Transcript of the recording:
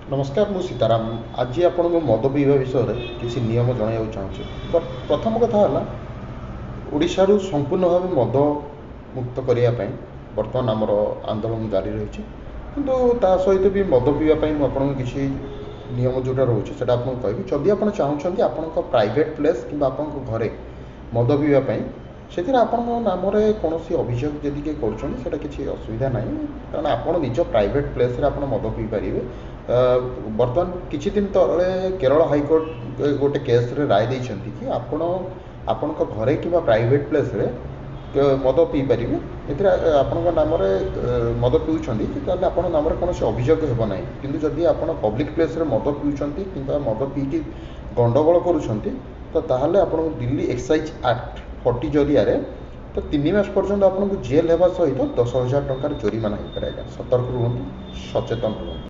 नमस्कार मु सीताराम आज आपण मद पीवा विषय में किसी नियम जन चाहूँगी। प्रथम कथा है ओडिशा संपूर्ण भाव मद मुक्त करने बर्तमान आमर आंदोलन जारी रही किंतु ता सहित भी मद पीवाई मुझे किसी नियम जोटा रोचे से कहि जदि आप चाहूँगी आपण प्राइवेट प्लेस कि घरे मद पीवाई से नाम कौन अभियोग जदि किए कर किसी असुविधा ना कारण आप निज प्राइवेट प्लेस मद पी पारे। बर्तमान किछि दिन तले केरल हाइकोर्ट गोटे केस रे राय देइछन्ति कि आपण घरे कि प्राइवेट प्लेस रे मद पी पारे आपण नाम मद पिउछन्ति ताले आपण नाम कौन अभियोग हेब ना किंतु जदि आप पब्लिक प्लेस रे मद पिउछन्ति कि मद पीकी गंडगोल करूछन्ति तो ताहले आपण दिल्ली एक्साइज एक्ट 40 जरिया तो 3 मास पर्यंत आपको जेल हेबा सहित 10,000 टंकार जोरिमाना हो पारे। सतर्क रुहतु, सचेतन रुहतु।